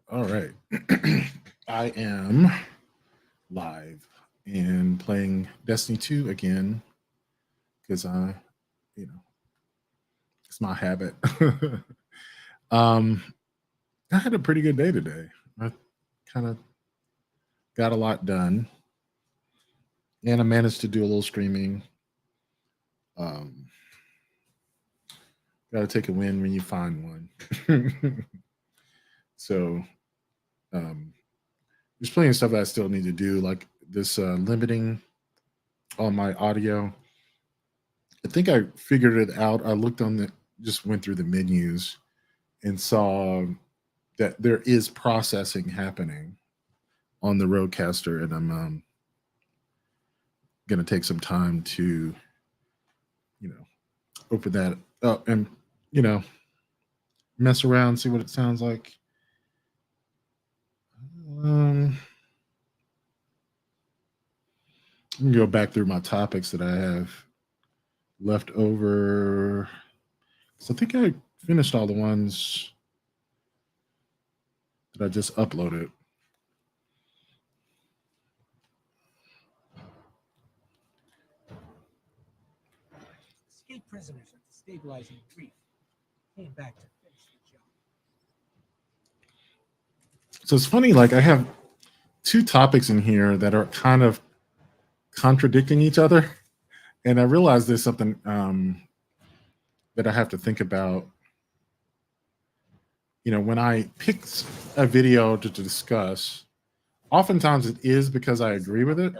All right. I am live and playing Destiny 2 again because you know, it's my habit. um, I had a pretty good day today. I kind of got a lot done and I managed to do a little streaming. Um, Got to take a win when you find one. so, um, there's plenty of stuff that I still need to do, like this limiting on my audio. I think I figured it out. I looked on the just went through the menus and saw that there is processing happening on the Rodecaster, and I'm going to take some time to you know open that up and you know mess around, see what it sounds like. Um, I can go back through my topics that I have left over. So I think I finished all the ones that I just uploaded. Escape prisoners with stabilizing grief came back to finish the job. So it's funny, like I have two topics in here that are kind of contradicting each other, and I realized there's something that I have to think about. When I pick a video to discuss, oftentimes it is because I agree with it.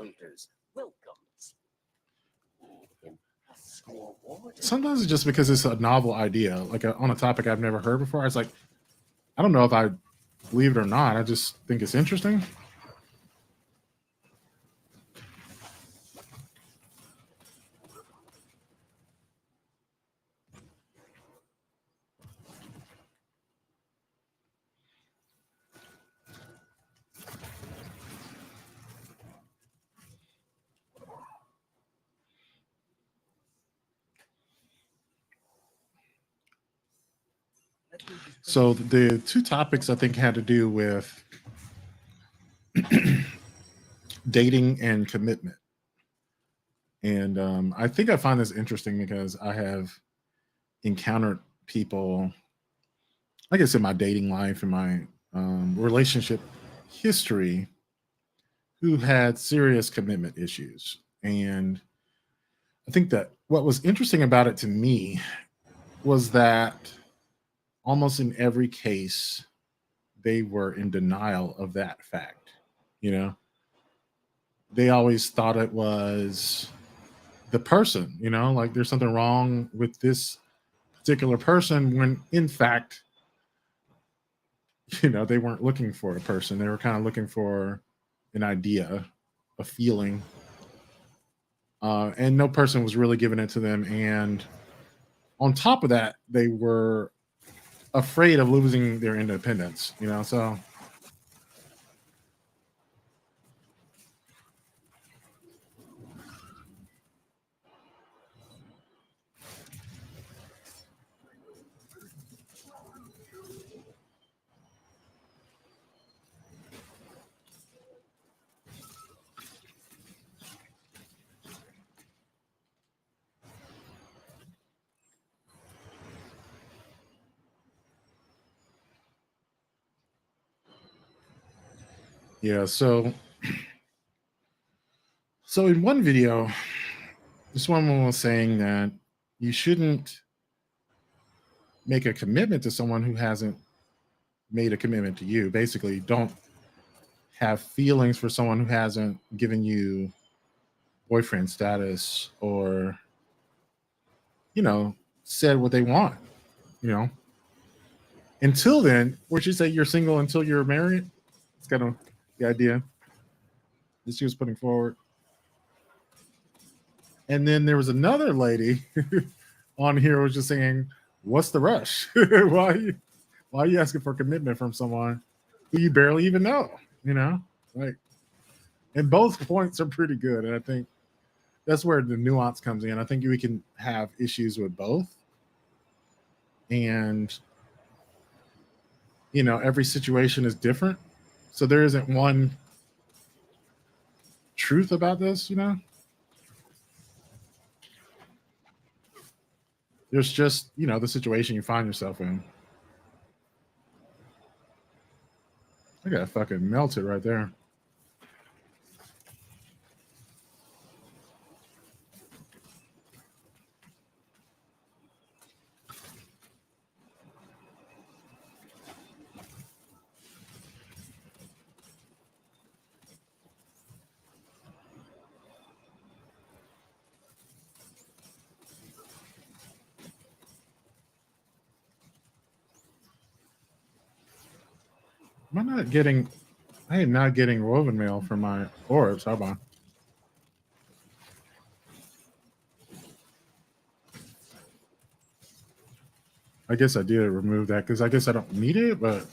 Sometimes it's just because it's a novel idea, like on a topic I've never heard before. I was like, I don't know if I believe it or not. I just think it's interesting. So the two topics I think had to do with dating and commitment. And I think I find this interesting because I have encountered people, I guess, in my dating life and my relationship history who had serious commitment issues. And I think that what was interesting about it to me was that almost in every case, they were in denial of that fact. You know, they always thought it was the person, like there's something wrong with this particular person when in fact, they weren't looking for a person. They were kind of looking for an idea, a feeling. And no person was really giving it to them. And on top of that, they were afraid of losing their independence, so yeah. So in one video, this woman was saying that you shouldn't make a commitment to someone who hasn't made a commitment to you. Basically, don't have feelings for someone who hasn't given you boyfriend status or, you know, said what they want, you know. Until then, would you say you're single until you're married? It's kind of the idea that she was putting forward. And then there was another lady on here who was just saying, "What's the rush? Why are you asking for commitment from someone who you barely even know?" You know, like, and both points are pretty good, and I think that's where the nuance comes in. I think we can have issues with both, and every situation is different. So there isn't one truth about this. There's just, the situation you find yourself in. I got fucking melted right there. Am I not getting? I am not getting woven mail from my orbs. How about? I guess I did remove that because I guess I don't need it, but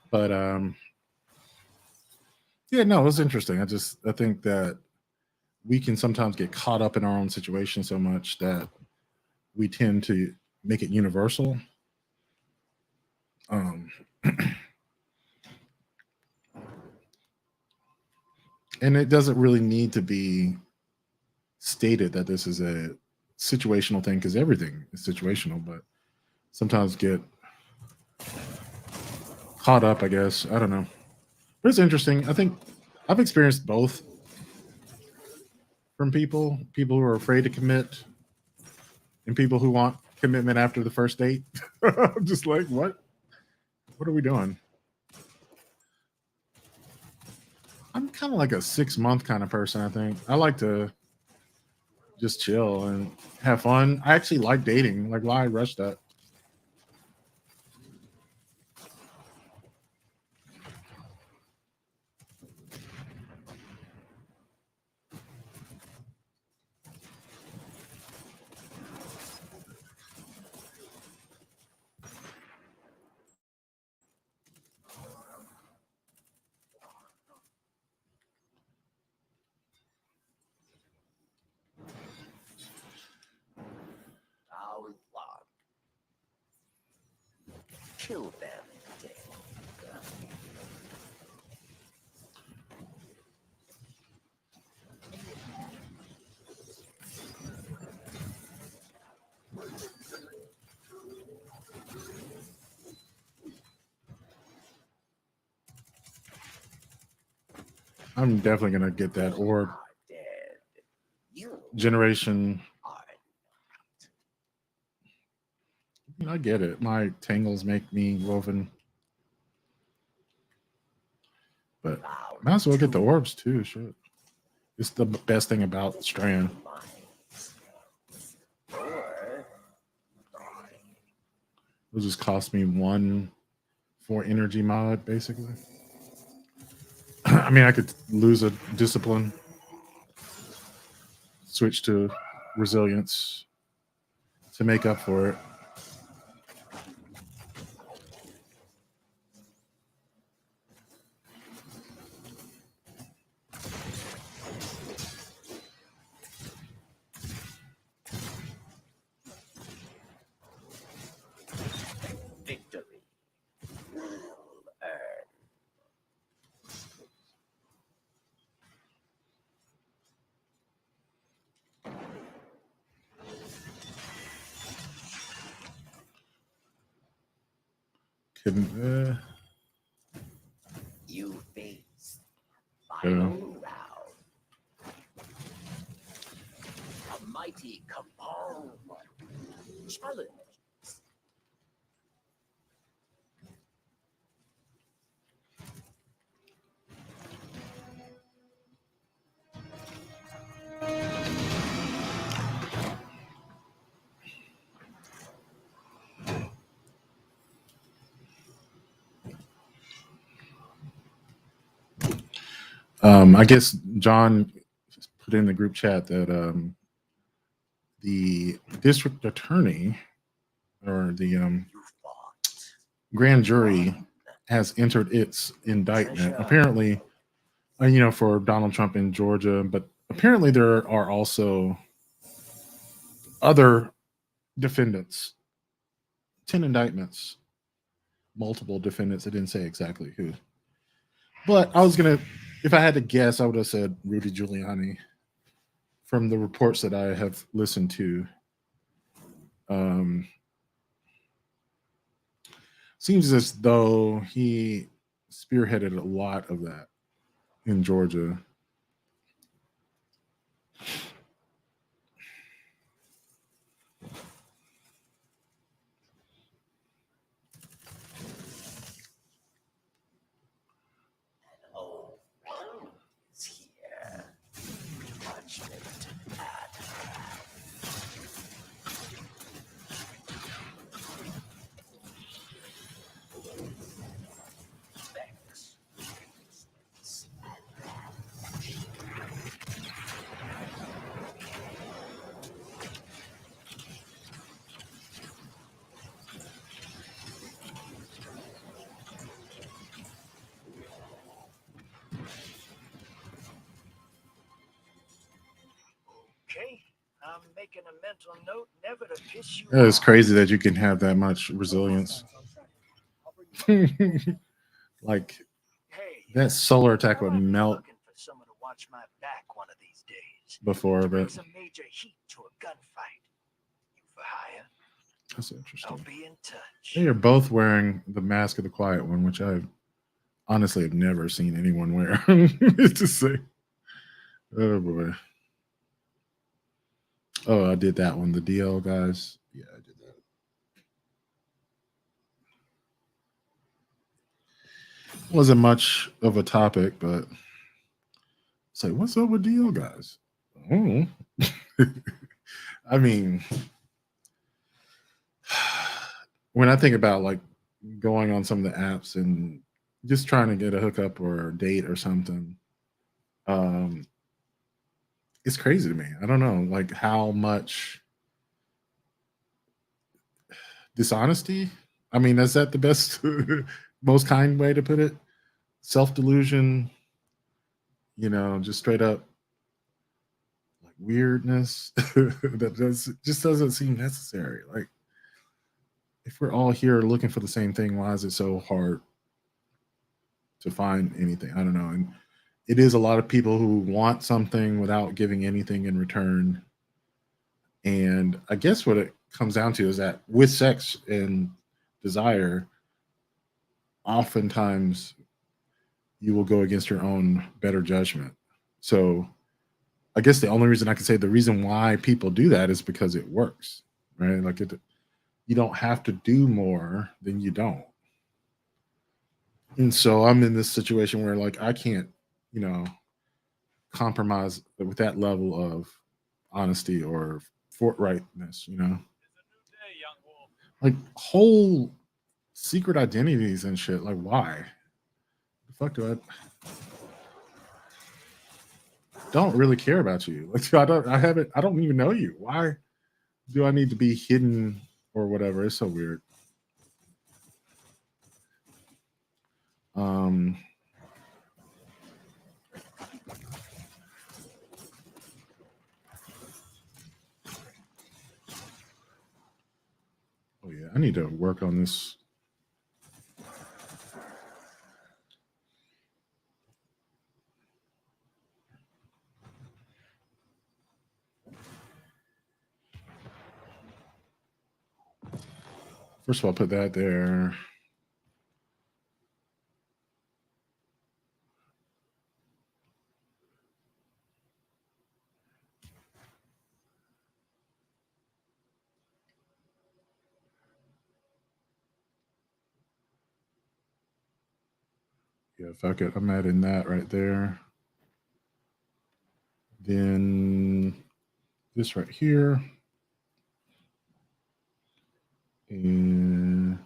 but yeah, no, it was interesting. I think that we can sometimes get caught up in our own situation so much that we tend to make it universal. Um, and it doesn't really need to be stated that this is a situational thing because everything is situational, but sometimes get caught up, I guess. I don't know. But it's interesting. I think I've experienced both from people who are afraid to commit and people who want commitment after the first date. I'm just like, what? What are we doing? I'm kind of like a 6 month kind of person, I think. I like to just chill and have fun. I actually like dating. Like, why rush that? Kill them. I'm definitely gonna get that orb. Generation. I get it. My tangles make me woven, but might as well get the orbs too. Shit, it's the best thing about Strand. It'll just cost me one for energy mod, basically. I mean, I could lose a discipline, switch to resilience to make up for it. Victory. Couldn't. You face Yeah. final round. A mighty cabal challenge. I guess John put in the group chat that the district attorney or the You fought. grand jury has entered its indictment. Apparently, for Donald Trump in Georgia, but apparently there are also other defendants, 10 indictments, multiple defendants. It didn't say exactly who. But if I had to guess, I would have said Rudy Giuliani from the reports that I have listened to. Seems as though he spearheaded a lot of that in Georgia. Oh, it's here. Judgment at hand. Thanks. Okay, I'm making a mental note never to piss you It's off. crazy that you can have that much resilience. Like Hey, that solar attack would I'll be melt looking for someone to watch my back one of these days. before, To bring but some major heat to a gunfight. You for hire? that's I'll interesting. be in touch. They are both wearing the Mask of the Quiet One, which I honestly have never seen anyone wear. To say, oh boy. Oh, I did that one. The DL guys. Yeah, I did that. Wasn't much of a topic, but say, what's up with DL guys? Oh, I mean, when I think about like going on some of the apps and just trying to get a hookup or a date or something, um, it's crazy to me. I don't know, like how much dishonesty. I mean, is that the best, most kind way to put it? Self delusion, just straight up like weirdness just doesn't seem necessary. Like, if we're all here looking for the same thing, why is it so hard to find anything? I don't know. And it is a lot of people who want something without giving anything in return. And I guess what it comes down to is that with sex and desire, oftentimes you will go against your own better judgment. So I guess the only reason I can say the reason why people do that is because it works, right? Like you don't have to do more than you don't. And so I'm in this situation where like I can't, you know, compromise with that level of honesty or forthrightness, like whole secret identities and shit. Like, why? The fuck do I don't really care about you? Like, I don't even know you. Why do I need to be hidden or whatever? It's so weird. Um, oh yeah, I need to work on this. First of all, put that there. Yeah, fuck it. I'm adding that right there. Then this right here. And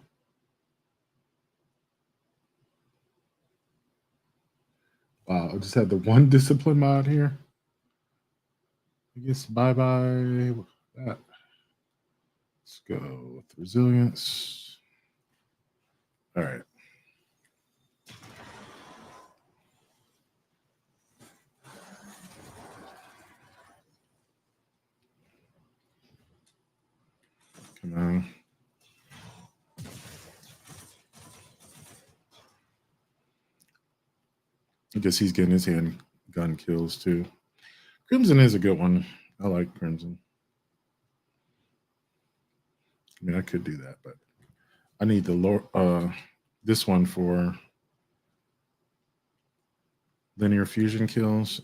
Wow, I just had the one discipline mod here. I guess bye-bye that. Let's go with resilience. All right. Come on. I guess he's getting his handgun kills too. Crimson is a good one. I like Crimson. I mean, I could do that, but I need the this one for linear fusion kills.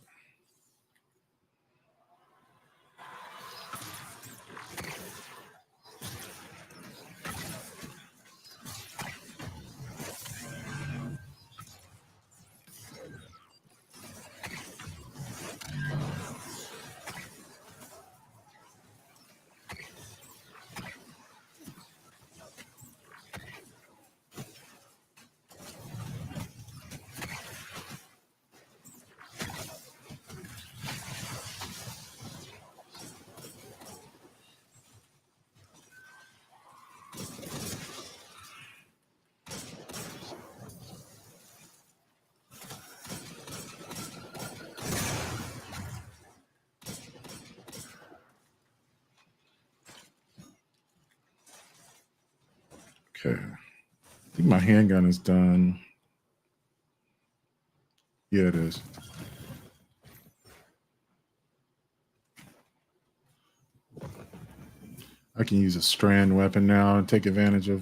Okay. I think my handgun is done. Yeah, it is. I can use a strand weapon now and take advantage of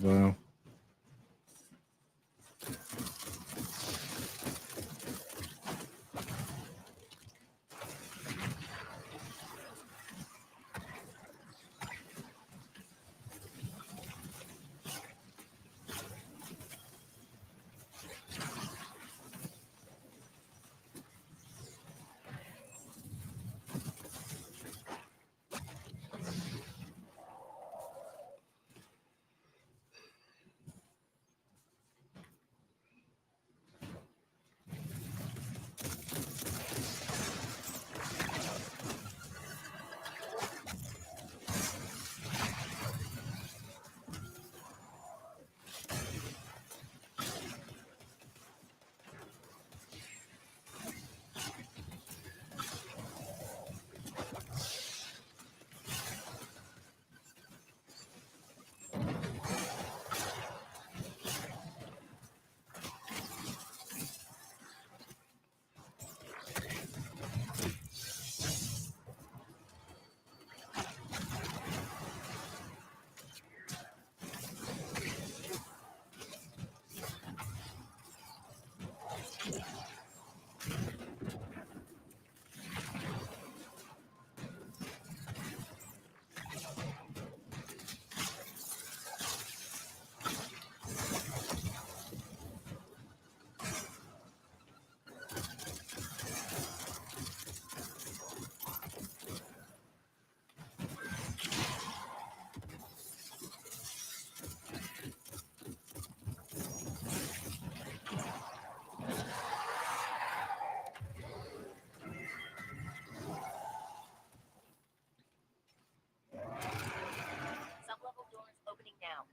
Sublevel doors opening now.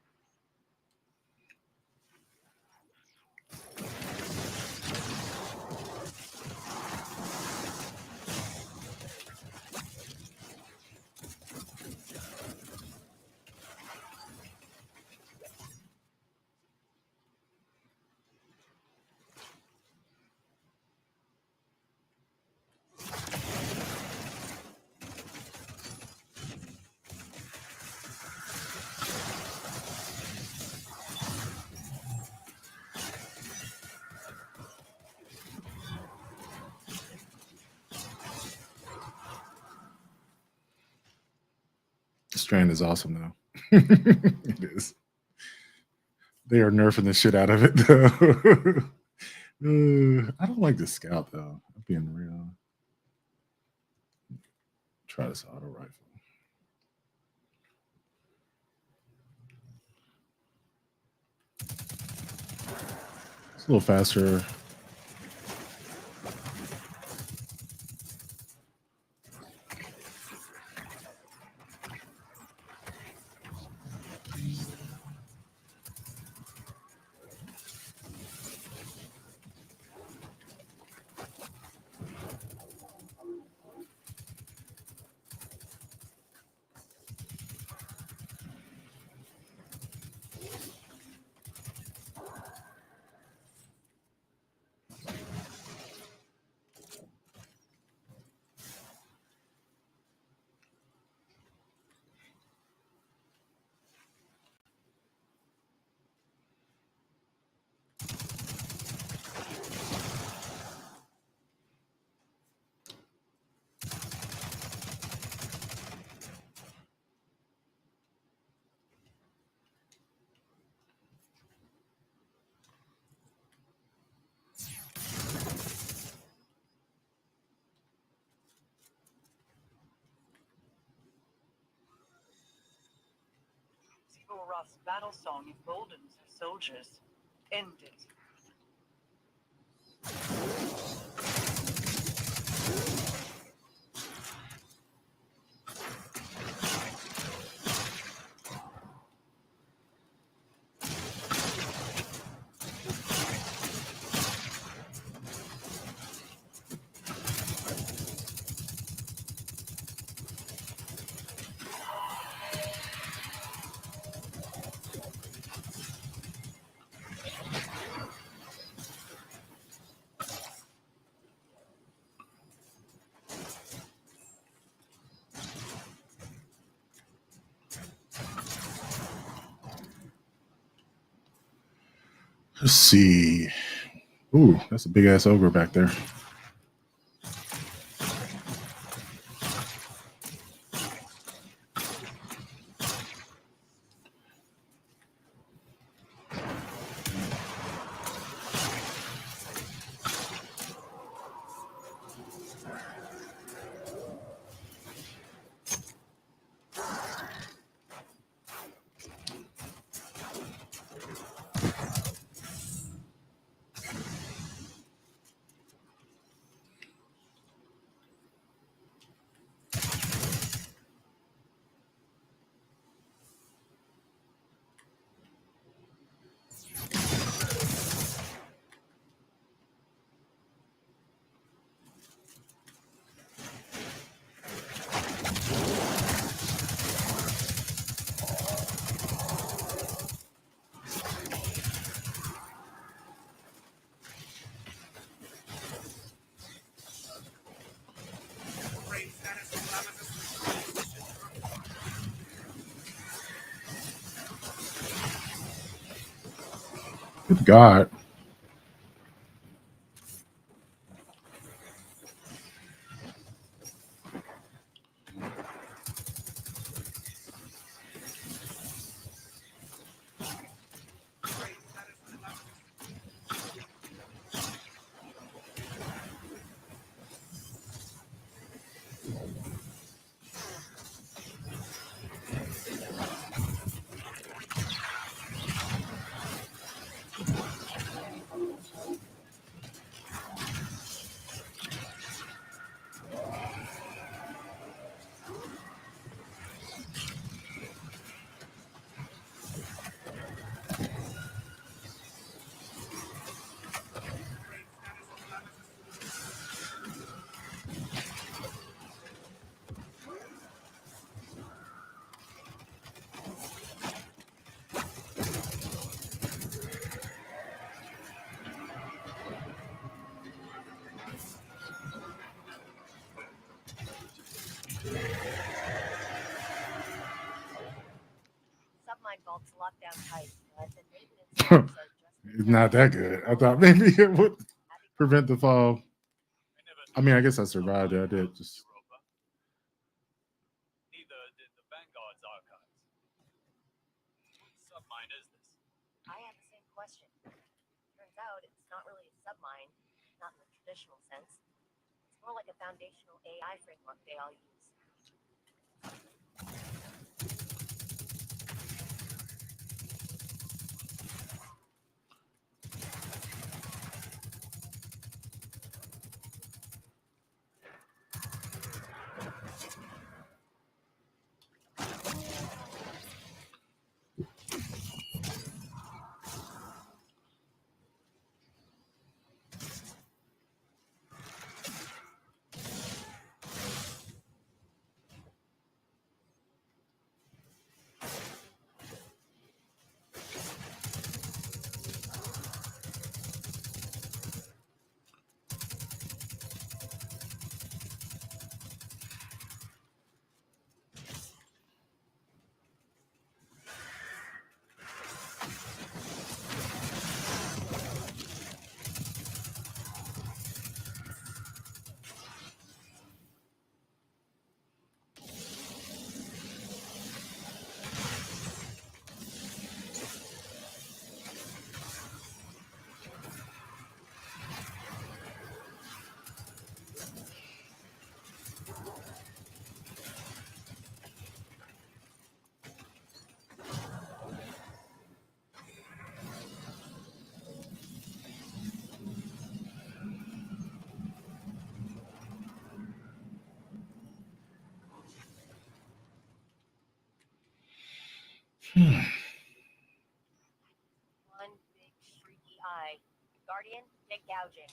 Strand is awesome though. It is. They are nerfing the shit out of it though. I don't like the scout though. I'm being real. Try this auto rifle. It's a little faster. Roth's battle song emboldens her soldiers. End it. Let's see. Ooh, that's a big ass ogre back there. Good God. Submine vaults locked down tight, but the maintenance systems are just It's not that good. I thought maybe it would prevent the fall. I mean, I guess I survived it. I did just. Neither did the Vanguard's archives. What submine is this? I had the same question. Turns out it's not really a submine, not in the traditional sense. It's more like a foundational AI framework they all use. One big streaky eye. Guardian, take gouging.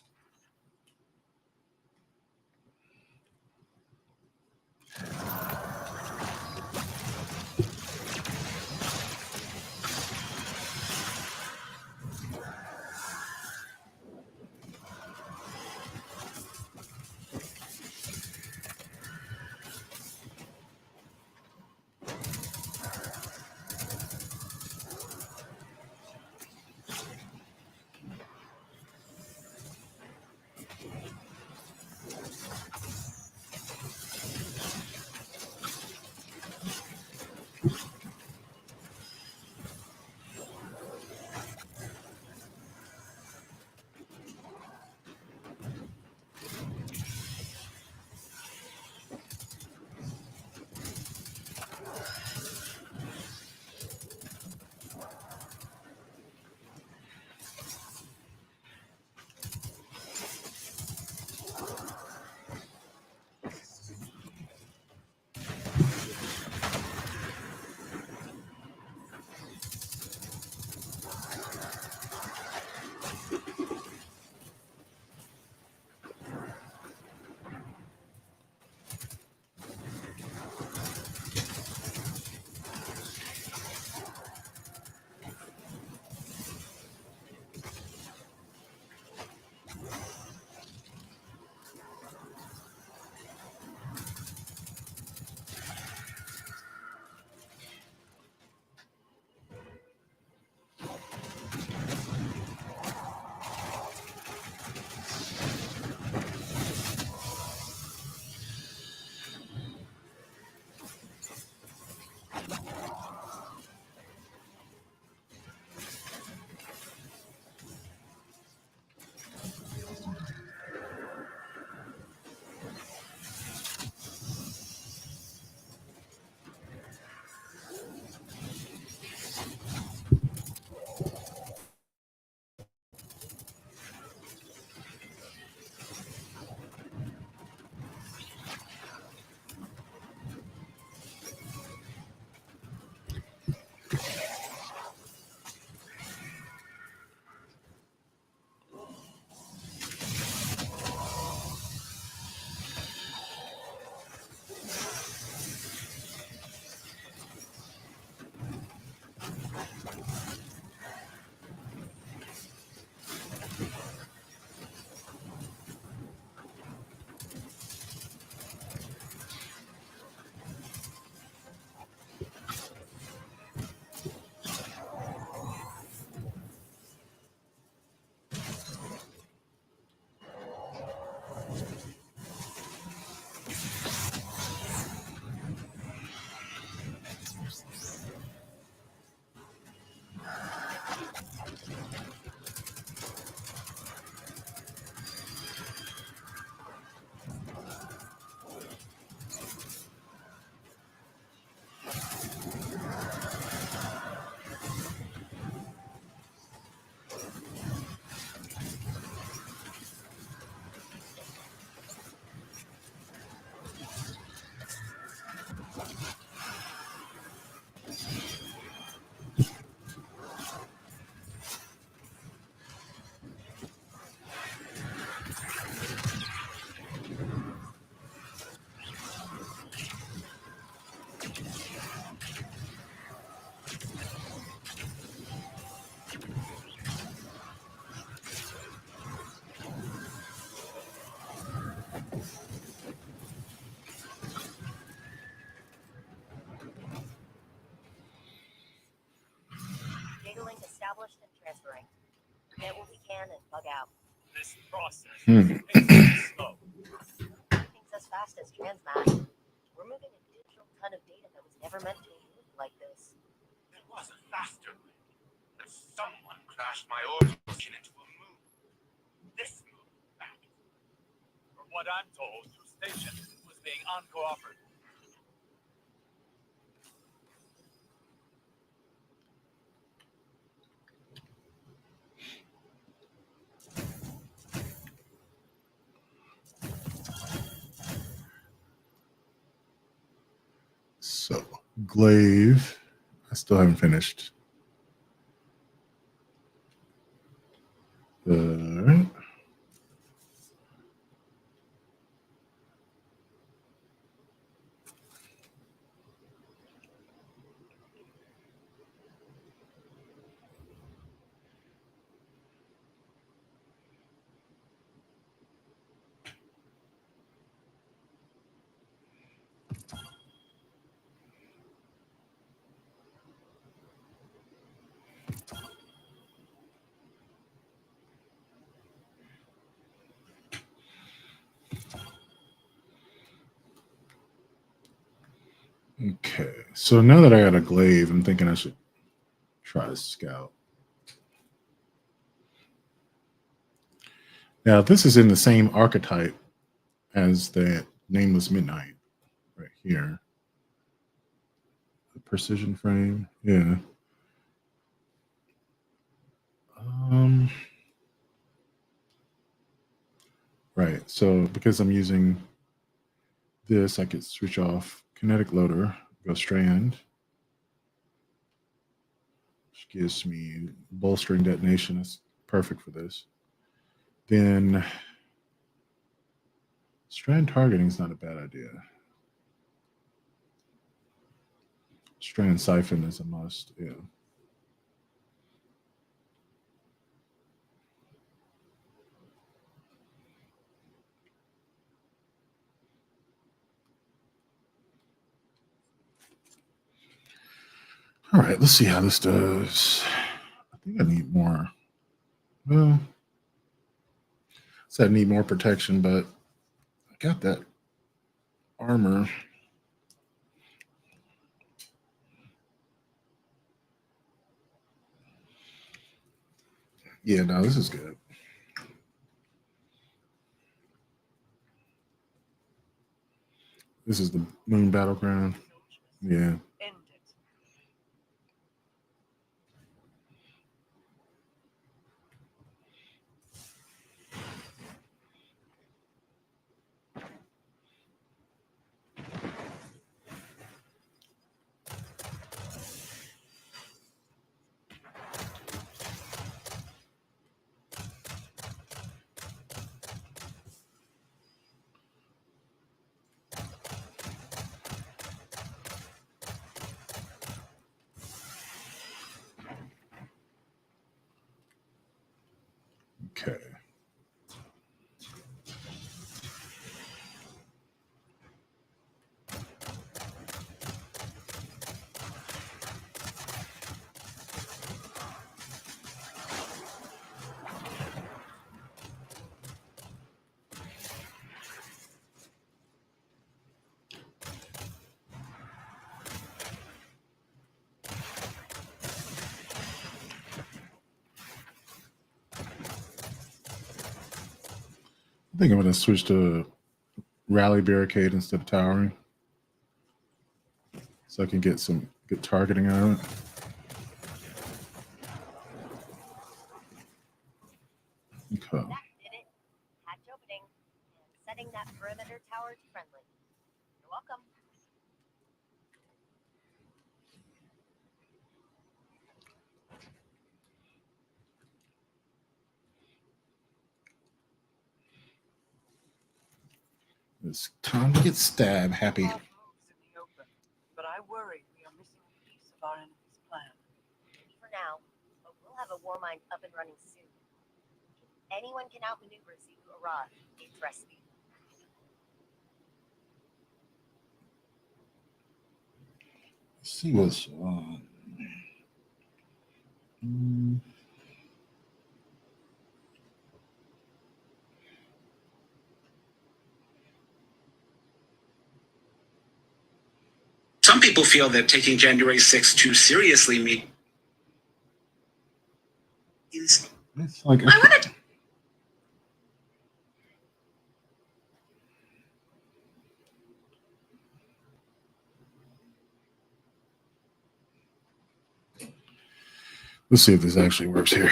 Data link established and transferring. Get what we can and bug out. This process Hmm. is painfully slow. Things as fast as transmat. We're moving a digital ton of data that was never meant to move like this. There was a faster way. But someone crashed my orbital station into a moon. This moon, in fact. From what I'm told, your station was being uncooperative. So, Glaive, I still haven't finished. All right. Okay, so now that I got a glaive, I'm thinking I should try a scout. Now, this is in the same archetype as the Nameless Midnight right here. The precision frame, yeah. Right, so because I'm using this, I could switch off kinetic loader, go strand, which gives me bolstering detonation. That's perfect for this. Then strand targeting is not a bad idea. Strand siphon is a must, yeah. All right, let's see how this does. I think I need more. Well, I need more protection, but I got that armor. Yeah, no, this is good. This is the Moon Battleground. Yeah. End it. Okay. I think I'm going to switch to rally barricade instead of towering, so I can get some good targeting on it. Okay. That did it. Hatch opening and setting that perimeter tower to friendly. You're welcome. It's time to get stabbed. Happy. Moves in the open, but I worry we are missing a piece of our enemy's plan. For now, but we'll have a war mind up and running soon. If anyone can outmaneuver Ziku Arad, it's recipe. Let's see what's on. Some people feel that taking January 6th too seriously means It's like I want to. Let's see if this actually works here.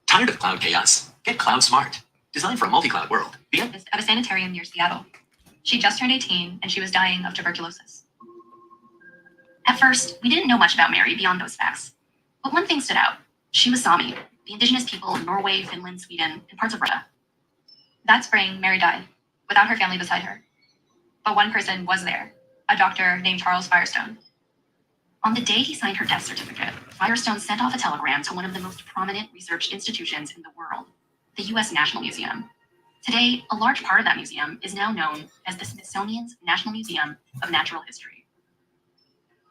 Tired of cloud chaos? Get cloud smart. Designed for a multi-cloud world. At a sanitarium near Seattle. She just turned 18 and she was dying of tuberculosis. At first, we didn't know much about Mary beyond those facts. But one thing stood out. She was Sami, the indigenous people of Norway, Finland, Sweden, and parts of Russia. That spring, Mary died, without her family beside her. But one person was there, a doctor named Charles Firestone. On the day he signed her death certificate, Firestone sent off a telegram to one of the most prominent research institutions in the world, the U.S. National Museum. Today, a large part of that museum is now known as the Smithsonian's National Museum of Natural History.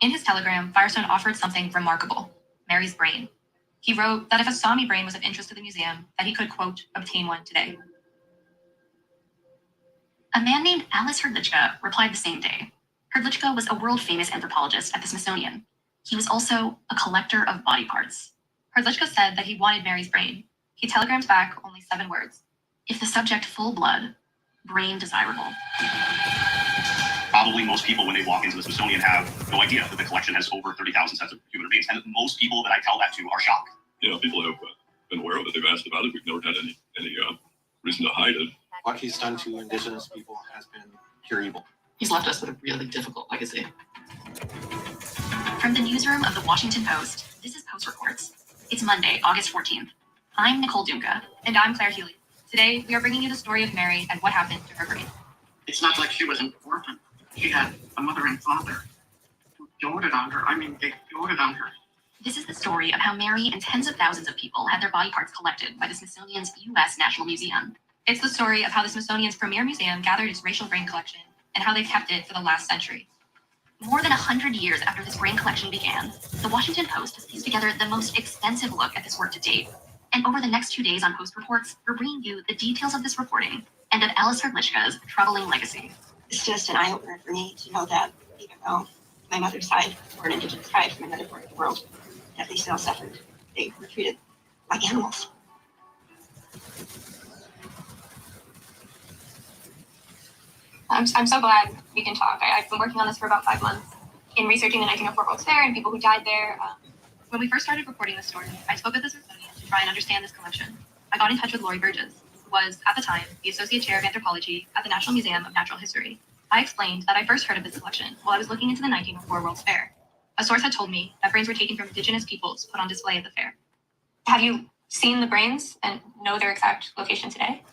In his telegram, Firestone offered something remarkable, Mary's brain. He wrote that if a Sami brain was of interest to the museum, that he could, quote, obtain one today. A man named Alice Hrdlicka replied the same day. Hrdlicka was a world-famous anthropologist at the Smithsonian. He was also a collector of body parts. Hrdlicka said that he wanted Mary's brain. He telegrammed back only 7 words. If the subject full blood, brain desirable. Probably most people, when they walk into the Smithsonian, have no idea that the collection has over 30,000 sets of human remains. And most people that I tell that to are shocked. Yeah, people have been aware of it. They've asked about it. We've never had any reason to hide it. What he's done to indigenous people has been pure evil. He's left us with a really difficult legacy. From the newsroom of the Washington Post, this is Post Reports. It's Monday, August 14th. I'm Nicole Dunca. And I'm Claire Healy. Today, we are bringing you the story of Mary and what happened to her brain. It's not like she was an orphan. She had a mother and father who doted on her. They doted on her. This is the story of how Mary and tens of thousands of people had their body parts collected by the Smithsonian's U.S. National Museum. It's the story of how the Smithsonian's premier museum gathered its racial brain collection and how they've kept it for the last century. More than 100 years after this brain collection began, the Washington Post has pieced together the most extensive look at this work to date. And over the next 2 days on Post Reports, we're bringing you the details of this reporting and of Alice Hrdlicka's troubling legacy. It's just an eye-opener for me to know that even though my mother's side, or an indigenous side from another part of the world, that they still suffered. They were treated like animals. I'm so glad we can talk. I've been working on this for about 5 months in researching the 1904 World's Fair and people who died there. When we first started reporting this story, I spoke with the Smithsonian to try and understand this collection. I got in touch with Lori Burgess, who was, at the time, the Associate Chair of Anthropology at the National Museum of Natural History. I explained that I first heard of this collection while I was looking into the 1904 World's Fair. A source had told me that brains were taken from indigenous peoples put on display at the fair. Have you seen the brains and know their exact location today?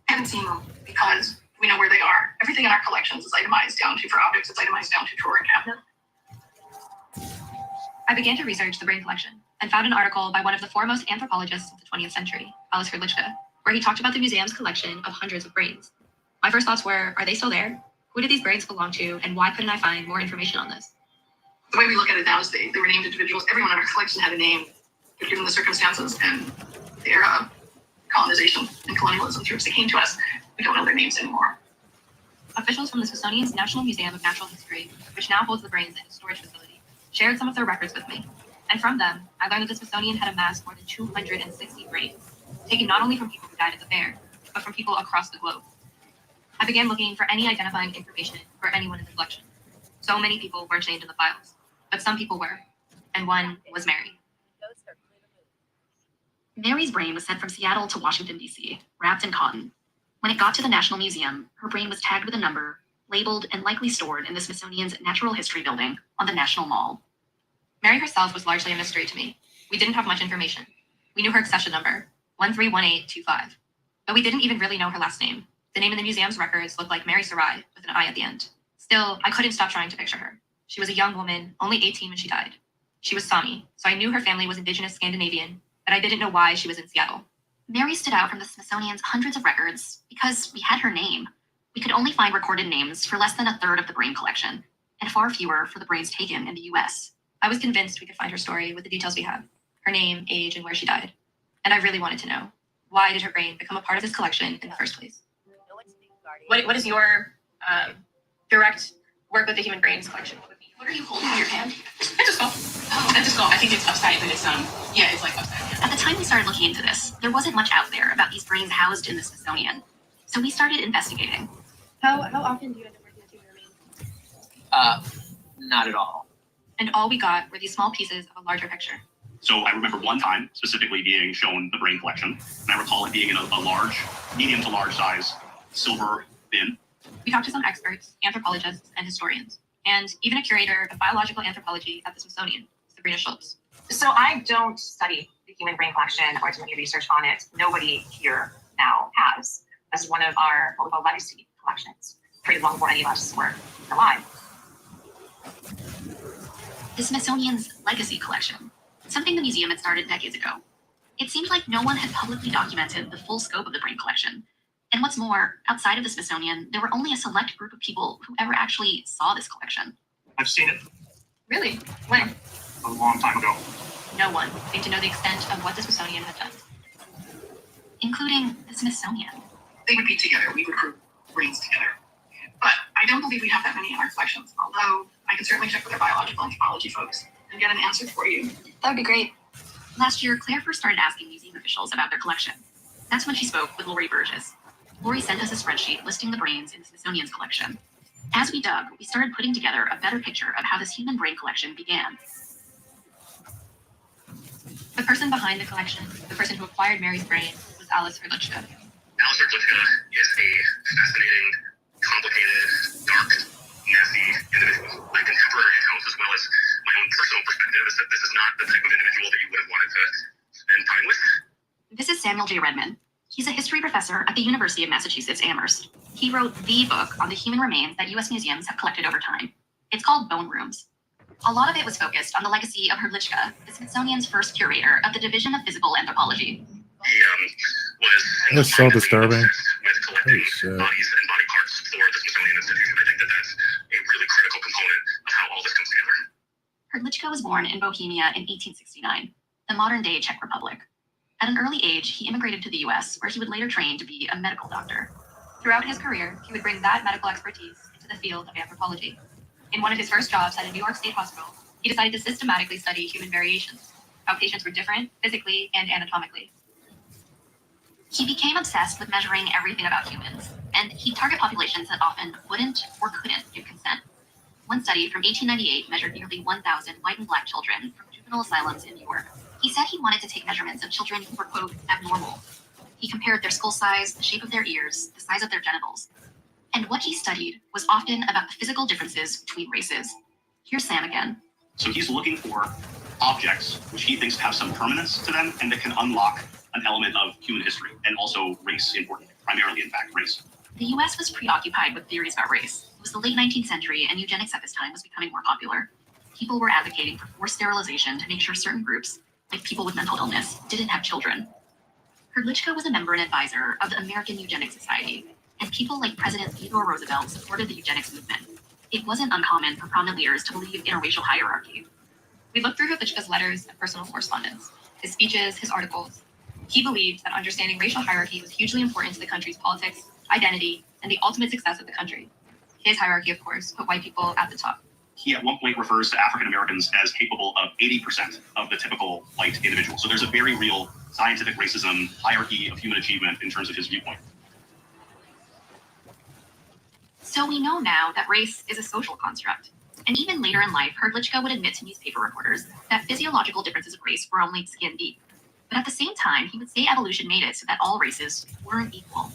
I haven't seen them because we know where they are. Everything in our collections is itemized down to, for objects, it's itemized down to drawer and cabinet. I began to research the brain collection and found an article by one of the foremost anthropologists of the 20th century, Alice Hrdlicka, where he talked about the museum's collection of hundreds of brains. My first thoughts were, are they still there? Who did these brains belong to, and why couldn't I find more information on this? The way we look at it now is they were named individuals. Everyone in our collection had a name, given the circumstances and the era of colonization and colonialism troops that came to us. We don't know their names anymore. Officials from the Smithsonian's National Museum of Natural History, which now holds the brains in its storage facility, shared some of their records with me. And from them, I learned that the Smithsonian had amassed more than 260 brains, taken not only from people who died at the fair, but from people across the globe. I began looking for any identifying information for anyone in the collection. So many people weren't named in the files, but some people were, and one was Mary. Mary's brain was sent from Seattle to Washington, D.C., wrapped in cotton. When it got to the National Museum, her brain was tagged with a number, labeled, and likely stored in the Smithsonian's Natural History Building on the National Mall. Mary herself was largely a mystery to me. We didn't have much information. We knew her accession number, 131825, but we didn't even really know her last name. The name in the museum's records looked like Mary Sarai with an I at the end. Still, I couldn't stop trying to picture her. She was a young woman, only 18 when she died. She was Sami, so I knew her family was indigenous Scandinavian, but I didn't know why she was in Seattle. Mary stood out from the Smithsonian's hundreds of records because we had her name. We could only find recorded names for less than a third of the brain collection, and far fewer for the brains taken in the U.S. I was convinced we could find her story with the details we have, her name, age, and where she died. And I really wanted to know, why did her brain become a part of this collection in the first place? What is your direct work with the human brains collection? What are you holding in your hand? Endoscope. Oh, endoscope. I think it's upside, but it's yeah, it's like upside. Yeah. At the time we started looking into this, there wasn't much out there about these brains housed in the Smithsonian. So we started investigating. How often do you end up working with human remains? Not at all. And all we got were these small pieces of a larger picture. So I remember one time specifically being shown the brain collection, and I recall it being in a large, medium to large size silver bin We talked to some experts, anthropologists, and historians, and even a curator of biological anthropology at the Smithsonian, Sabrina Schultz. So I don't study the human brain collection or do any research on it. Nobody here now has, as one of our what we call legacy collections, created long before any of us were alive. The Smithsonian's Legacy Collection, something the museum had started decades ago. It seemed like no one had publicly documented the full scope of the brain collection. And what's more, outside of the Smithsonian, there were only a select group of people who ever actually saw this collection. I've seen it Really? When? a long time ago. No one seemed to know the extent of what the Smithsonian had done, including the Smithsonian. They would be together. We would group brains together. But I don't believe we have that many in our collections, although I can certainly check with our biological anthropology folks and get an answer for you. That would be great. Last year, Claire first started asking museum officials about their collection. That's when she spoke with Lori Burgess. Lori sent us a spreadsheet listing the brains in the Smithsonian's collection. As we dug, we started putting together a better picture of how this human brain collection began. The person behind the collection, the person who acquired Mary's brain, was Alice Hrdlicka. Alice Hrdlicka is a fascinating, complicated, dark, nasty individual. My contemporary accounts, as well as my own personal perspective, is that this is not the type of individual that you would have wanted to spend time with. This is Samuel J. Redman. He's a history professor at the University of Massachusetts Amherst. He wrote the book on the human remains that U.S. museums have collected over time. It's called Bone Rooms. A lot of it was focused on the legacy of Hrdlicka, the Smithsonian's first curator of the Division of Physical Anthropology. He was That's so disturbing. with collecting Holy shit. bodies and body parts for the Smithsonian Institution. I think that that's a really critical component of how all this comes together. Hrdlicka was born in Bohemia in 1869, the modern-day Czech Republic. At an early age, he immigrated to the U.S., where he would later train to be a medical doctor. Throughout his career, he would bring that medical expertise into the field of anthropology. In one of his first jobs at a New York State hospital, he decided to systematically study human variations, how patients were different physically and anatomically. He became obsessed with measuring everything about humans, and he'd target populations that often wouldn't or couldn't give consent. One study from 1898 measured nearly 1,000 white and black children from juvenile asylums in New York. He said he wanted to take measurements of children who were, quote, abnormal. He compared their skull size, the shape of their ears, the size of their genitals. And what he studied was often about the physical differences between races. Here's Sam again. So he's looking for objects which he thinks have some permanence to them and that can unlock an element of human history and also race, importantly, primarily, in fact, race. The US was preoccupied with theories about race. It was the late 19th century, and eugenics at this time was becoming more popular. People were advocating for forced sterilization to make sure certain groups, like people with mental illness, didn't have children. Hrdlicka was a member and advisor of the American Eugenics Society, and people like President Theodore Roosevelt supported the eugenics movement. It wasn't uncommon for prominent leaders to believe in a racial hierarchy. We looked through Hrdlicka's letters and personal correspondence, his speeches, his articles. He believed that understanding racial hierarchy was hugely important to the country's politics, identity, and the ultimate success of the country. His hierarchy, of course, put white people at the top. He at one point refers to African Americans as capable of 80% of the typical white individual. So there's a very real scientific racism hierarchy of human achievement in terms of his viewpoint. So we know now that race is a social construct. And even later in life, Hrdlicka would admit to newspaper reporters that physiological differences of race were only skin deep. But at the same time, he would say evolution made it so that all races weren't equal.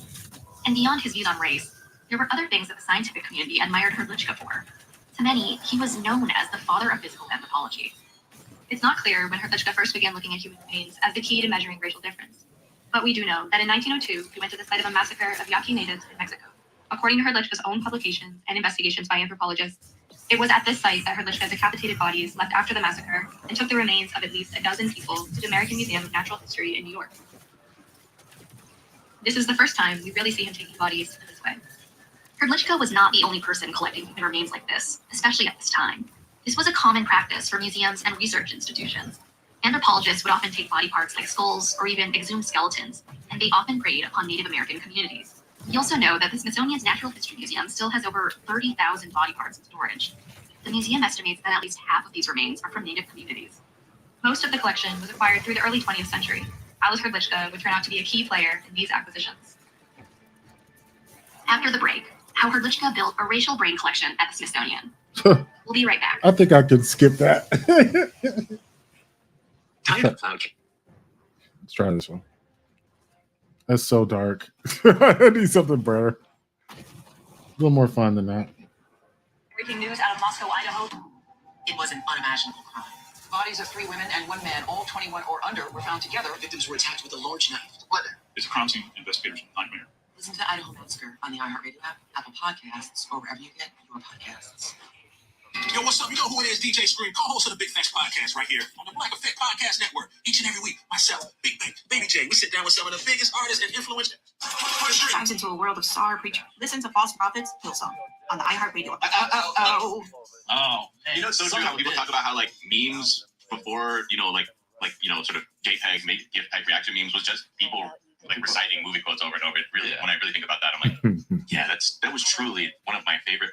And beyond his views on race, there were other things that the scientific community admired Hrdlicka for. To many, he was known as the father of physical anthropology. It's not clear when Hrdlicka first began looking at human remains as the key to measuring racial difference. But we do know that in 1902, he went to the site of a massacre of Yaqui natives in Mexico. According to Hrdlicka's own publications and investigations by anthropologists, it was at this site that Hrdlicka decapitated bodies left after the massacre and took the remains of at least a dozen people to the American Museum of Natural History in New York. This is the first time we really see him taking bodies in this way. Hrdlicka was not the only person collecting human remains like this, especially at this time. This was a common practice for museums and research institutions. Anthropologists would often take body parts like skulls or even exhumed skeletons, and they often preyed upon Native American communities. We also know that the Smithsonian's Natural History Museum still has over 30,000 body parts in storage. The museum estimates that at least half of these remains are from Native communities. Most of the collection was acquired through the early 20th century. Alice Hrdlicka would turn out to be a key player in these acquisitions. After the break, how Hrdlicka built a racial brain collection at the Smithsonian. We'll be right back. I think I could skip that. Let's try this one. That's so dark. I need something better. little more fun than that. Breaking news out of Moscow, Idaho. It was an unimaginable crime. Bodies of 3 women and 1 man, all 21 or under, were found together. Victims were attacked with a large knife. What? It's a crime scene investigator's nightmare. Listen to the Idaho Massacre on the iHeartRadio app, Apple Podcasts, or wherever you get your podcasts. Yo, what's up? You know who it is, DJ Scream, co-host of the Big Facts Podcast right here on the Black Effect Podcast Network. Each and every week, myself, Big Bang, Baby J, we sit down with some of the biggest artists and influencers. Dives into a world of star preacher. Listen to False Prophets, Hillsong on the iHeartRadio. Oh, man. You know, so true how people talk about how like memes before, sort of JPEG, GIF type reaction memes was just people like reciting movie quotes over and over. It really, when I really think about that, I'm like, yeah, that was truly one of my favorite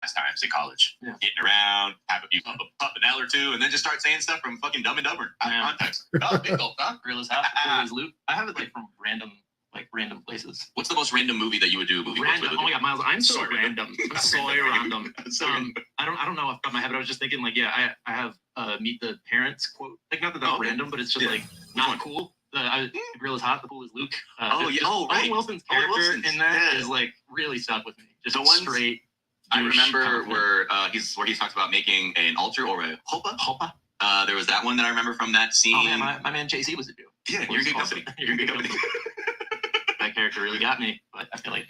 pastimes in college. Yeah. Getting around, have a few puff an L or two, and then just start saying stuff from fucking Dumb and Dumber out of context. Oh, big gulp, huh? Real as hell. Real as loot. I have it like from random places. What's the most random movie that you would do? Random. Oh my god, Miles, I'm so random. I'm so random. I don't know off the top of my head, but I was just thinking like, yeah, I have Meet the Parents quote. Like not that that's random, but it's just like not cool. Real is hot, the pool is Luke. Right. Owen Wilson's character in that is like really stuck with me. Just the straight. I remember where he talks about making an altar or a hopa. There was that one that I remember from that scene. Oh man, my man JC was a dude. Yeah, you're in good company. You're in good company. That character really got me, but I feel like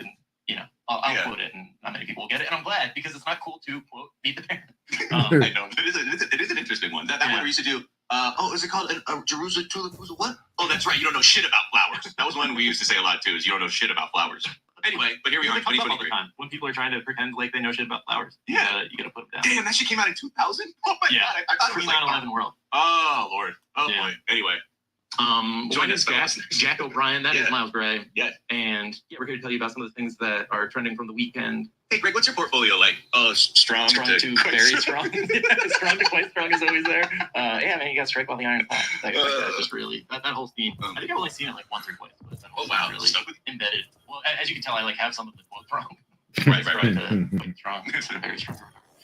I'll quote it, and not many people will get it, and I'm glad because it's not cool to quote Meet the Parents. I know it is an interesting one. That one we used to do. Is it called a Jerusalem tulip? What? Oh, that's right. You don't know shit about flowers. That was one we used to say a lot too. Is you don't know shit about flowers. Anyway, but here we are in 2023. When people are trying to pretend like they know shit about flowers, you gotta put them down. Damn, that shit came out in 2000. Oh my god, I thought it was like 9/11 world. Oh lord. Oh boy. Anyway. Join us, Jack O'Brien. That is Miles Gray. Yeah. And we're here to tell you about some of the things that are trending from the weekend. Hey, Greg, what's your portfolio like? Oh, strong to very strong. Strong to quite strong is always there. Yeah, man, you got to strike while the iron's hot. That's just really that whole theme. I think I've only seen it like once or twice, but that whole theme really embedded. Well, as you can tell, I like have some of the quotes wrong. Right. Quite strong. Very strong.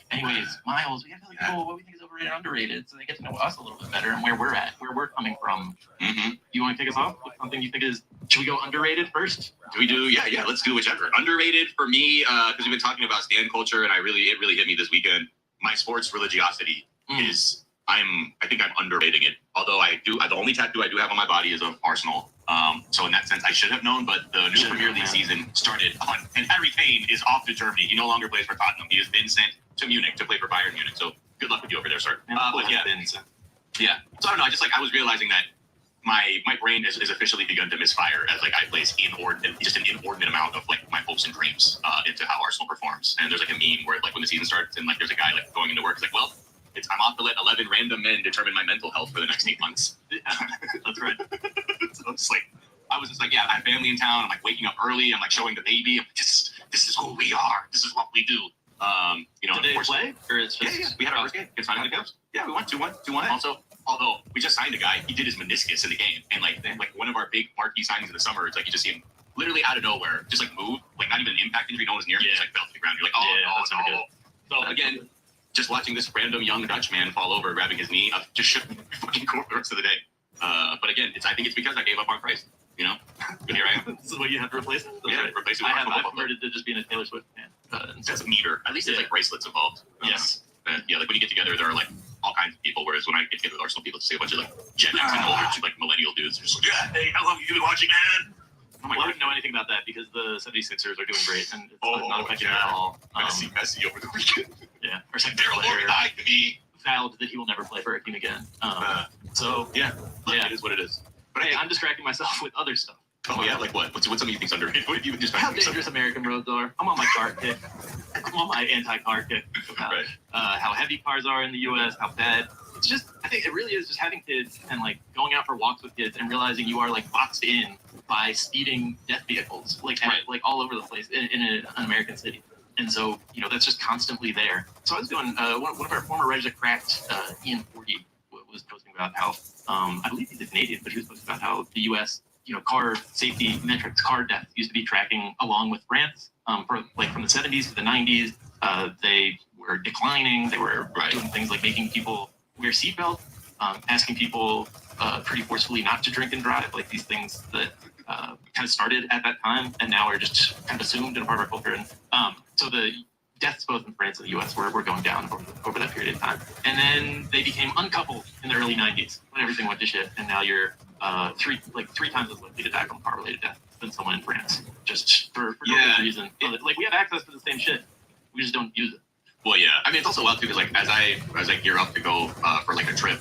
Anyways, Miles, we have to tell people what we think is overrated and underrated, so they get to know us a little bit better and where we're at, where we're coming from. Mm-hmm. You want to kick us off with something you think is? Should we go underrated first? Do we do? Yeah. Let's do whichever. Underrated for me, because we've been talking about stan culture, and it really hit me this weekend. My sports religiosity is. I think I'm underrating it. Although the only tattoo I do have on my body is of Arsenal. So in that sense, I should have known. But the new Premier League season started and Harry Kane is off to Germany. He no longer plays for Tottenham. He has been sent to Munich to play for Bayern Munich. So good luck with you over there, sir. But yeah. So I don't know. I was realizing that my brain has officially begun to misfire as like I place an inordinate amount of like my hopes and dreams into how Arsenal performs. And there's like a meme where like when the season starts and like there's a guy like going into work, it's like, well, I'm off to let 11 random men determine my mental health for the next 8 months. That's right. So it's like, I was just like, I have family in town. I'm like waking up early. I'm like showing the baby. I'm like, this is who we are. This is what we do. Did they play? Or it's just... Yeah. We had our first game against Nottingham Cubs. Yeah, we won 2-1. Also, although we just signed a guy, he did his meniscus in the game. And like one of our big marquee signings in the summer, it's like you just see him literally out of nowhere, just like move, like not even an impact injury. No one was near him. He just like fell to the ground. You're like, no. So again, just watching this random young Dutch man fall over, grabbing his knee, just shook me fucking core the rest of the day. But again, I think it's because I gave up on Christ. But here I am. This is what you have to replace it. Replace it. I've converted to just being a Taylor Swift fan. That's neater. At least there's like bracelets involved. Yes. Like when you get together, there are like all kinds of people. Whereas when I get together with Arsenal people, to see a bunch of like Gen X and older, like millennial dudes, just like, hey, how long have you been watching, man? I wouldn't know anything about that because the 76ers are doing great and it's not affecting me at all. Messi over the weekend. Yeah. Or second player vowed that he will never play for a team again. It is what it is. But hey, I'm distracting myself with other stuff. Oh yeah, like what? What's something you think's underrated? What have you been How dangerous American roads are. I'm on my car kick. I'm on my anti-car kick about how heavy cars are in the U.S., how bad. It's just, I think it really is just having kids and like going out for walks with kids and realizing you are like boxed in by speeding death vehicles, like all over the place in an American city. And so, that's just constantly there. So I was doing, one of our former writers at Cracked, Ian Forty, was posting about how, I believe he's Canadian, but he was posting about how the U.S., car safety metrics, car deaths used to be tracking along with rants from the 70s to the 90s. They were declining. They were doing things like making people wear seatbelts, asking people pretty forcefully not to drink and drive, like these things that kind of started at that time and now are just kind of assumed in a part of our culture. And so the deaths both in France and the US were going down over that period of time. And then they became uncoupled in the early 90s when everything went to shit. And now you're three times as likely to die from car-related death than someone in France, just for no good reason. So that, like, we have access to the same shit, we just don't use it. Well, yeah. I mean, it's also wild too because like as I gear up to go for like a trip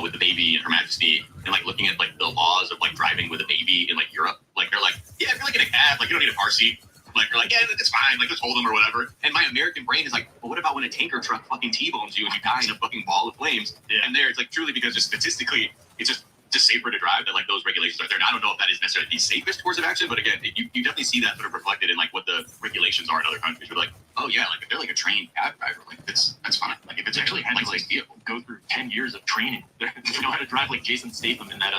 with the baby and Her Majesty, and like looking at like the laws of like driving with a baby in like Europe, like they're like, yeah, if you're like in a cab, like you don't need a car seat. Like you're like, yeah, it's fine, like just hold them or whatever. And my American brain is like, well, what about when a tanker truck fucking T-bones you and you die in a fucking ball of flames? Yeah. And there, it's like truly because just statistically, it's just safer to drive that like those regulations are there. And I don't know if that is necessarily the safest course of action, but again, you definitely see that sort of reflected in like what the regulations are in other countries. We're like, oh yeah, like if they're like a trained cab driver, like that's fine. Like if it's actually had to like vehicle, go through 10 years of training. They know how to drive like Jason Statham in that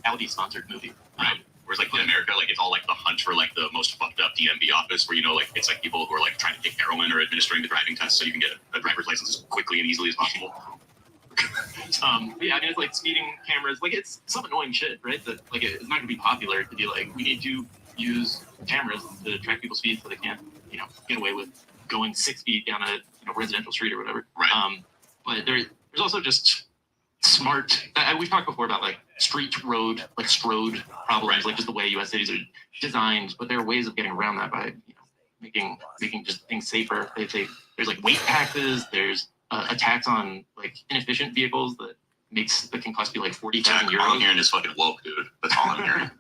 Audi sponsored movie. Right. Whereas like in America, like it's all like the hunt for like the most fucked up DMV office where, you know, like it's like people who are like trying to take heroin or administering the driving test so you can get a driver's license as quickly and easily as possible. Yeah, I mean, it's like speeding cameras. Like, it's some annoying shit, right? That like it's not gonna be popular to be like, we need to use cameras to track people's speed so they can't, you know, get away with going 6 feet down a residential street or whatever. Right. But there's also just smart. We've talked before about like street road, like strode problems, like just the way U.S. cities are designed. But there are ways of getting around that by making just things safer. There's like weight taxes. There's a tax on like inefficient vehicles that can cost you like 40,000 euros. All I'm hearing is fucking woke, dude. That's all I'm hearing.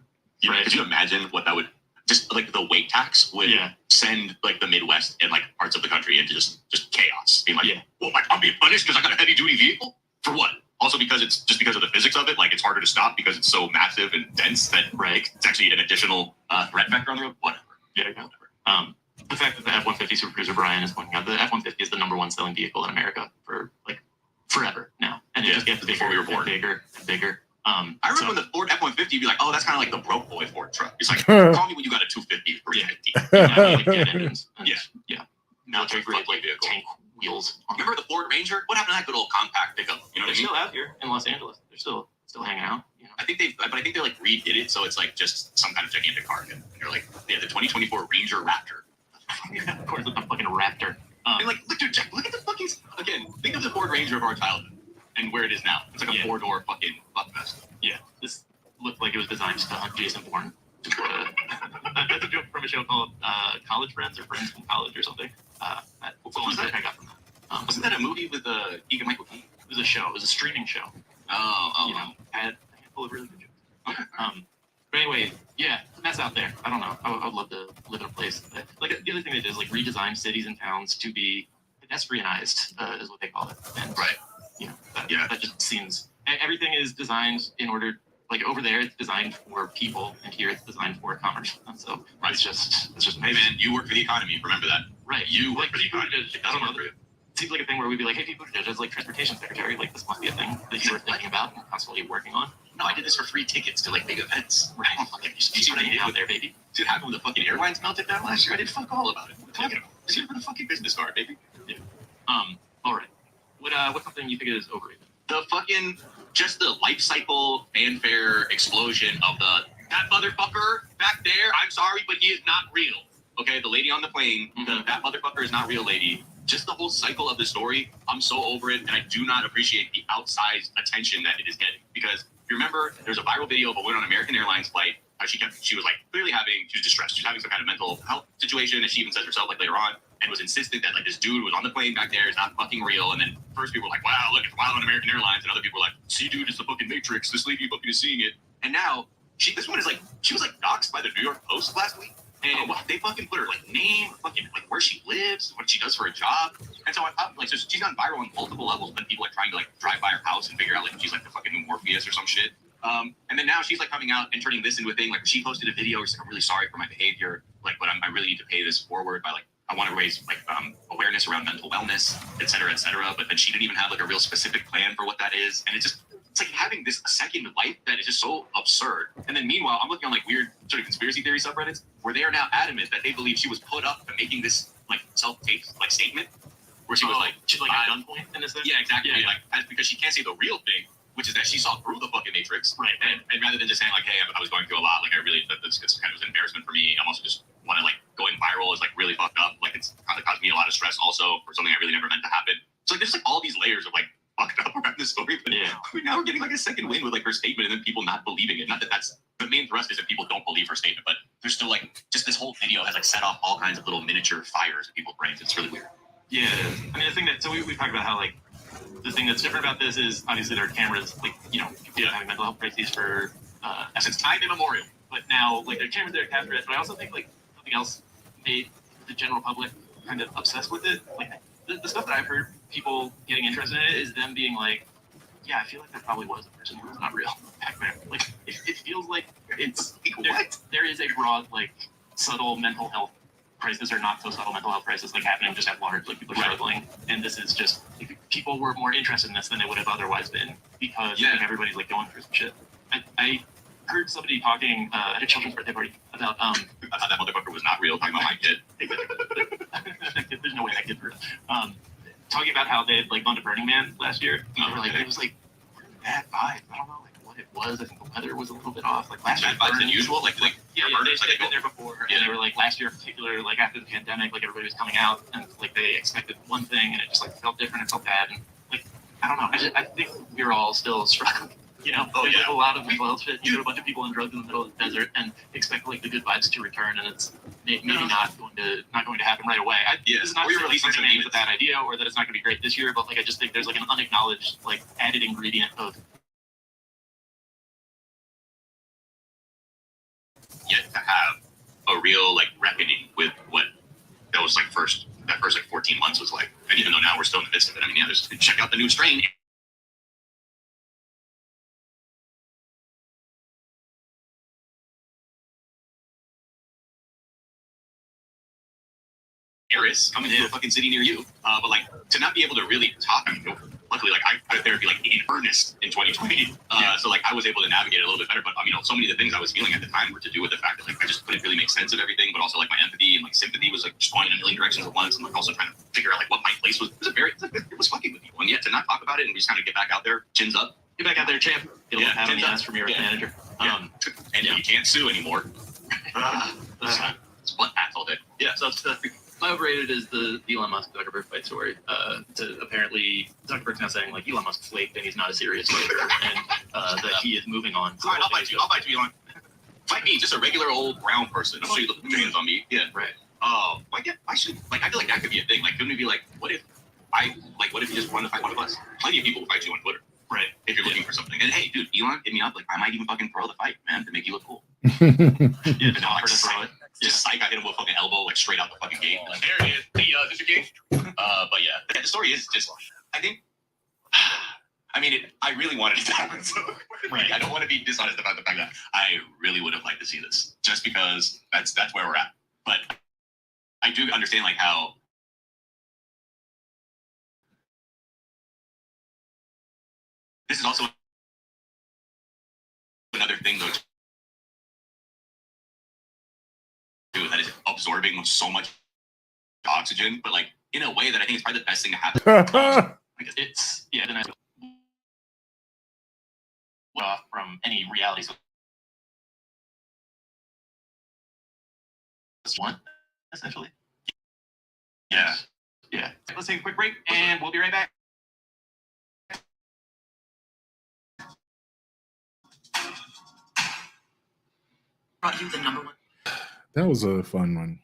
Right. Could you imagine what that would just like the weight tax would send like the Midwest and like parts of the country into just chaos? Being like, well, I'm being punished because I got a heavy duty vehicle for what? Also because it's just because of the physics of it, like it's harder to stop because it's so massive and dense that it's actually an additional threat vector on the road. Whatever. Yeah, whatever. The fact that the F-150 Super Cruiser Brian is pointing out, the F-150 is the #1 selling vehicle in America for like forever now, and it just gets bigger we were born. Bigger and bigger. I remember when the Ford F-150 would be like, oh, that's kind of like the broke boy Ford truck. It's like, call me when you got a 250 or 350. Yeah. Military grade like tank wheels. Remember the Ford Ranger? What happened to that good old compact pickup? You know what I mean? They're still out here in Los Angeles. They're still hanging out. You know? I think they like redid it so it's like just some kind of gigantic car. And they're like, the 2024 Ranger Raptor. Of course, it's a fucking Raptor. And like, look at the fucking, again, think of the Ford Ranger of our childhood and where it is now. It's like a 4-door fucking fuckfest. Yeah, this looked like it was designed to hunt Jason Bourne. That's a joke from a show called College Friends or Friends from College or something. What was that? I got from that. Wasn't that a movie with Keegan Michael Key? It was a show. It was a streaming show. Had a handful of really good jokes. But anyway, yeah, it's a mess out there. I don't know. I would love to live in a place that, like, the other thing they did is like redesign cities and towns to be pedestrianized, is what they call it. And, that just seems everything is designed in order. Like over there, it's designed for people, and here it's designed for commerce. And so it's just. Hey man, you work for the economy. Remember that. Right. You work for the economy. It doesn't work for you. It seems like a thing where we'd be like, hey, people, as like transportation secretary, like this must be a thing that you were thinking about and constantly working on. No, I did this for free tickets to like big events. Right. You see what I did out there, baby? See what happened when the fucking airlines melted down last year? I did fuck all about it. What are you talking about? It's here for the fucking business card, baby. Yeah. All right. What's something you think is overrated? The fucking just the life cycle fanfare explosion of that motherfucker back there. I'm sorry, but he is not real. Okay, the lady on the plane, that motherfucker is not real, lady. Just the whole cycle of the story, I'm so over it, and I do not appreciate the outsized attention that it is getting. Because if you remember, there's a viral video of a woman on an American Airlines flight, how she was like clearly she was distressed. She was having some kind of mental health situation, and she even says herself like later on, and was insistent that like this dude was on the plane back there is not fucking real. And then first people were like, wow, look, it's wild on American Airlines, and other people were like, see, dude, it's the fucking Matrix. This lady fucking is seeing it. And now this woman is like, she was like doxxed by the New York Post last week. And they fucking put her like name, fucking like where she lives, what she does for a job. And so I thought like, so she's gone viral on multiple levels, but people are trying to like drive by her house and figure out like she's like the fucking new Morpheus or some shit. And then now she's like coming out and turning this into a thing. Like she posted a video where she's like, I'm really sorry for my behavior. Like, but I really need to pay this forward by like, I want to raise like awareness around mental wellness, et cetera, et cetera. But then she didn't even have like a real specific plan for what that is. And it's like having this second life that is just so absurd. And then meanwhile, I'm looking on like weird sort of conspiracy theory subreddits where they are now adamant that they believe she was put up to making this like self-taped like statement where she was like, she's like at gunpoint in this thing? Yeah, exactly. Yeah. Like because she can't say the real thing. which is that she saw through the fucking Matrix, right? And rather than just saying like, hey, I was going through a lot, like I really this kind of was an embarrassment for me. I'm also just want to like going viral is like really fucked up. Like it's kind of caused me a lot of stress also for something I really never meant to happen. So like there's like all these layers of like fucked up around this story. But now we're getting like a second win with like her statement and then people not believing it. Not that that's the main thrust is that people don't believe her statement, but there's still like just this whole video has like set off all kinds of little miniature fires in people's brains. It's really weird. Yeah, I mean the thing that we talked about how like the thing that's different about this is obviously there are cameras like people having mental health crises for since time immemorial. But now like there are cameras there to capture it. But I also think like something else made the general public kind of obsessed with it. Like the stuff that I've heard people getting interested in it is them being like, yeah, I feel like there probably was a person who was not real back then. Like it feels like it's there is a broad like subtle mental health crisis or not so subtle mental health crisis like happening just at large, like people are struggling, and this is just like, people were more interested in this than they would have otherwise been because like, everybody's like going through some shit. I heard somebody talking at a children's birthday party about I thought that motherfucker was not real, talking about my kid. There's no way that kid's real. Talking about how they had like gone to Burning Man last year. Like it was like bad vibes. I don't know like what it was. I think the weather was a little bit off. Like last year, bad vibes than usual. Like they'd been there before, and they were like last year in particular, like after the pandemic, like everybody was coming out, and like they expected one thing, and it just like felt different. It felt bad, and like I don't know. I think we're all still struggling. There's like a lot of mental health shit. You get a bunch of people on drugs in the middle of the desert and expect like the good vibes to return, and it's maybe not going to happen right away. This is not to say releasing something is a bad idea or that it's not going to be great this year, but like I just think there's like an unacknowledged like added ingredient of yet to have a real like reckoning with what that was like that first like 14 months was like. And even though now we're still in the midst of it, I mean, check out the new strain. Paris coming to a fucking city near you, but like to not be able to really talk. I mean, luckily, like I had therapy like in earnest in 2020, so like I was able to navigate it a little bit better. But so many of the things I was feeling at the time were to do with the fact that like I just couldn't really make sense of everything, but also like my empathy and like sympathy was like just going in a million directions at once, and like also trying to figure out like what my place was. It was fucking with people, and yet to not talk about it and just kind of get back out there, chins up, get back out there, champ. You'll have any ask from your manager, and you can't sue anymore. It's butt hats all day. Yeah, so it's my overrated is the Elon Musk Zuckerberg fight story. Apparently Zuckerberg's now saying like Elon Musk flaked and he's not a serious fighter, and that he is moving on. All right, I'll fight you, Elon. Fight me, just a regular old brown person. I'll show you the put your hands on me. Yeah, right. Like yeah, I should like I feel like that could be a thing. Like couldn't it be like what if you just wanted to fight one of us? Plenty of people will fight you on Twitter. Right. If you're looking for something. And hey, dude, Elon, hit me up. Like I might even fucking throw the fight, man, to make you look cool. But not to throw it. Just psych, I hit him with a fucking elbow, like straight out the fucking gate. Like, there it is. Hey, this is your game. But yeah, the story is just, I think, I mean, I really wanted it to happen. So I don't want to be dishonest about the fact that I really would have liked to see this, just because that's where we're at. But I do understand like how this is also another thing though. That is absorbing so much oxygen, but like in a way that I think is probably the best thing to happen. It's off from any reality. So this one, essentially. Yeah. Let's take a quick break, and we'll be right back. Brought you the number one. That was a fun one.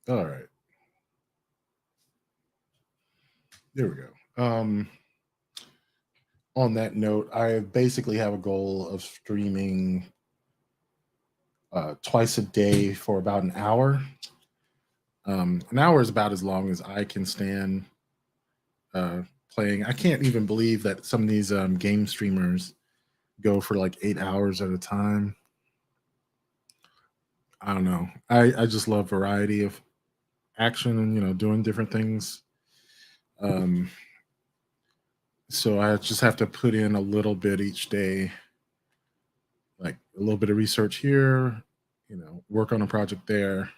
All right. There we go. On that note, I basically have a goal of streaming twice a day for about an hour. An hour is about as long as I can stand playing. I can't even believe that some of these game streamers go for like 8 hours at a time. I don't know. I just love variety of action and, you know, doing different things. So I just have to put in a little bit each day, like a little bit of research here, you know, work on a project there,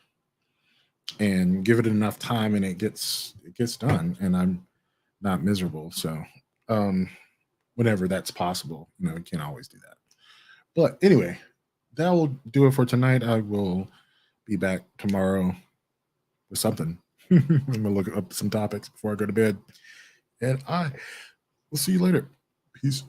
and give it enough time, and it gets done, and I'm not miserable. So whenever that's possible, you know, you can't always do that. But anyway, that will do it for tonight. I will be back tomorrow with something. I'm gonna look up some topics before I go to bed, and I will see you later. Peace.